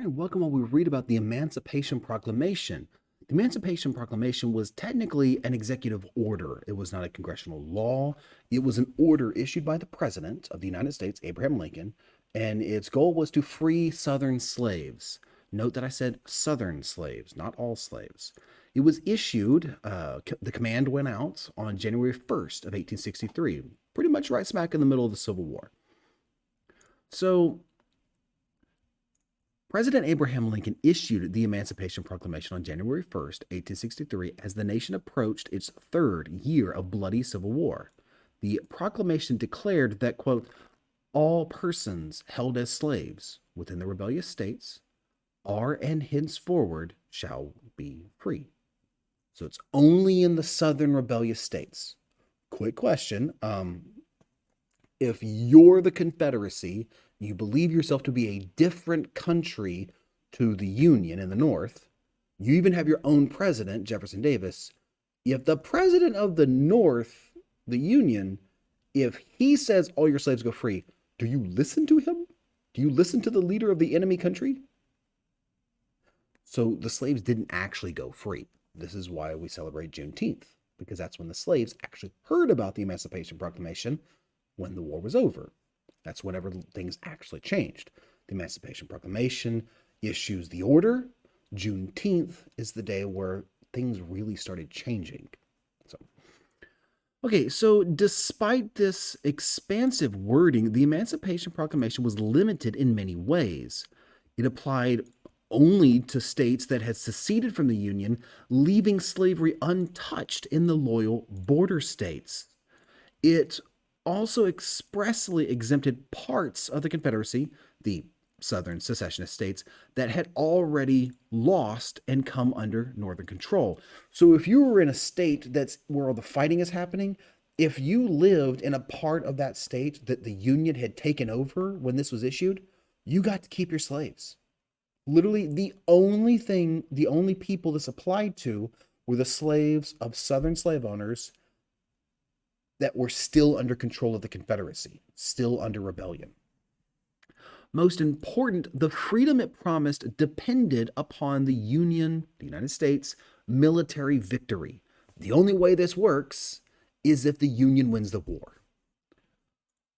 And welcome while we read about the Emancipation Proclamation. The Emancipation Proclamation was technically an executive order. It was not a congressional law. It was an order issued by the President of the United States, Abraham Lincoln, and its goal was to free Southern slaves. Note that I said Southern slaves, not all slaves. It was issued, the command went out on January 1st of 1863, pretty much right smack in the middle of the Civil War. So President Abraham Lincoln issued the Emancipation Proclamation on January 1st, 1863, as the nation approached its third year of bloody civil war. The proclamation declared that, quote, all persons held as slaves within the rebellious states are and henceforward shall be free. So it's only in the southern rebellious states. Quick question. If you're the Confederacy, you believe yourself to be a different country to the Union in the North, you even have your own president, Jefferson Davis. If the president of the North, the Union, if he says all your slaves go free, do you listen to him? Do you listen to the leader of the enemy country? So the slaves didn't actually go free. This is why we celebrate Juneteenth, because that's when the slaves actually heard about the Emancipation Proclamation when the war was over. That's whenever things actually changed. The Emancipation Proclamation issues the order. Juneteenth is the day where things really started changing. So despite this expansive wording, the Emancipation Proclamation was limited in many ways. It applied only to states that had seceded from the Union, leaving slavery untouched in the loyal border states. It also expressly exempted parts of the Confederacy, the Southern secessionist states, that had already lost and come under Northern control. So if you were in a state that's where all the fighting is happening, if you lived in a part of that state that the Union had taken over when this was issued, you got to keep your slaves. Literally, the only people this applied to were the slaves of Southern slave owners that were still under control of the Confederacy, still under rebellion. Most important, the freedom it promised depended upon the Union, the United States, military victory. The only way this works is if the Union wins the war.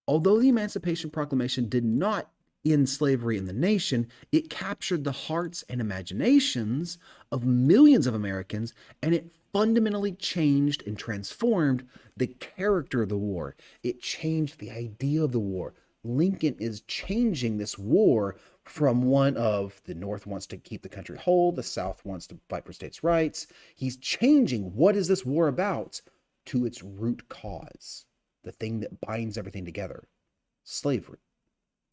Although the Emancipation Proclamation did not end slavery in the nation, it captured the hearts and imaginations of millions of Americans, and it fundamentally changed and transformed the character of the war. It changed the idea of the war. Lincoln is changing this war from one of the North wants to keep the country whole, the South wants to fight for states' rights. He's changing what is this war about to its root cause, the thing that binds everything together, slavery.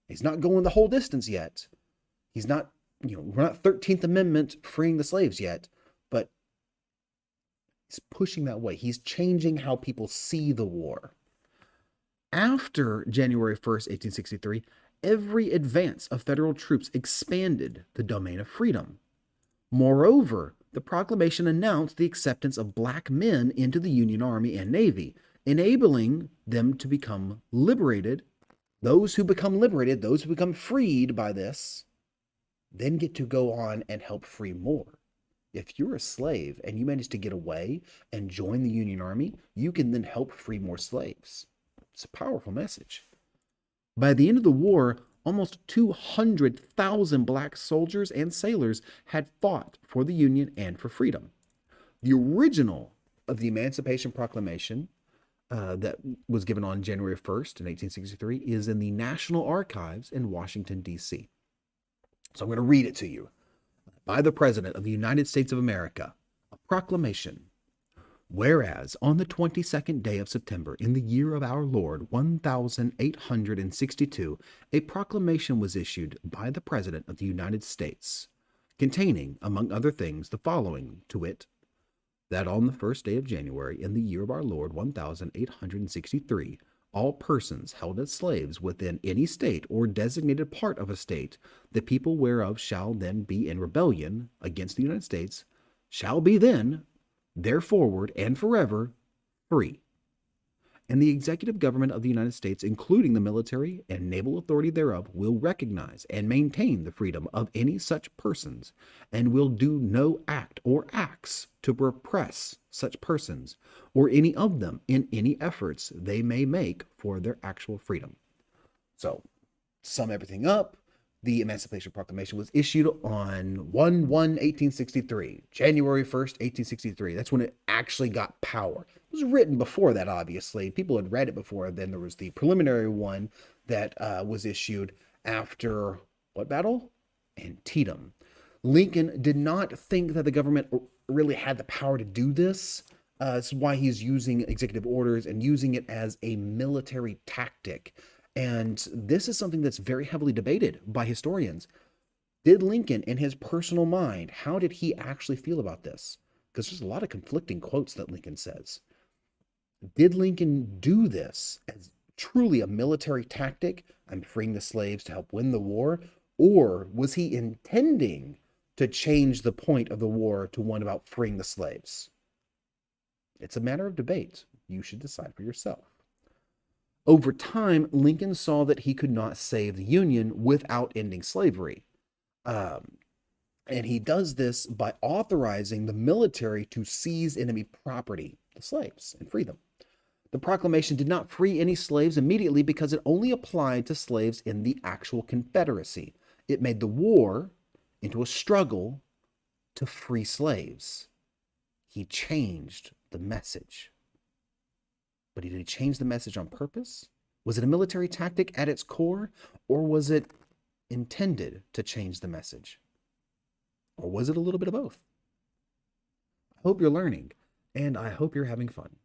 He's not going the whole distance yet. He's not, we're not 13th Amendment freeing the slaves yet, but he's pushing that way. He's changing how people see the war. After January 1st, 1863, every advance of federal troops expanded the domain of freedom. Moreover, the proclamation announced the acceptance of black men into the Union Army and Navy, enabling them to become liberated. Those who become liberated, those who become freed by this, then get to go on and help free more. If you're a slave and you manage to get away and join the Union Army, you can then help free more slaves. It's a powerful message. By the end of the war, almost 200,000 black soldiers and sailors had fought for the Union and for freedom. The original of the Emancipation Proclamation that was given on January 1st in 1863 is in the National Archives in Washington, D.C. So I'm going to read it to you. By the President of the United States of America, a proclamation. Whereas on the 22nd day of September in the year of our Lord 1862, a proclamation was issued by the President of the United States, containing, among other things, the following, to wit, that on the first day of January in the year of our Lord 1863, all persons held as slaves within any state or designated part of a state, the people whereof shall then be in rebellion against the United States, shall be then, thereforward and forever, free. And the executive government of the United States, including the military and naval authority thereof, will recognize and maintain the freedom of any such persons, and will do no act or acts to repress such persons, or any of them in any efforts they may make for their actual freedom. So, sum everything up, the Emancipation Proclamation was issued on 1/1/1863, January 1st, 1863. That's when it actually got power. It was written before that, obviously. People had read it before. Then there was the preliminary one that was issued after what battle? Antietam. Lincoln did not think that the government really had the power to do this. This is why he's using executive orders and using it as a military tactic. And this is something that's very heavily debated by historians. Did Lincoln, in his personal mind, how did he actually feel about this? Because there's a lot of conflicting quotes that Lincoln says. Did Lincoln do this as truly a military tactic? I'm freeing the slaves to help win the war. Or was he intending to change the point of the war to one about freeing the slaves? It's a matter of debate. You should decide for yourself. Over time, Lincoln saw that he could not save the Union without ending slavery. And he does this by authorizing the military to seize enemy property, the slaves, and free them. The proclamation did not free any slaves immediately because it only applied to slaves in the actual Confederacy. It made the war into a struggle to free slaves. He changed the message. But did he change the message on purpose? Was it a military tactic at its core, or was it intended to change the message? Or was it a little bit of both? I hope you're learning, and I hope you're having fun.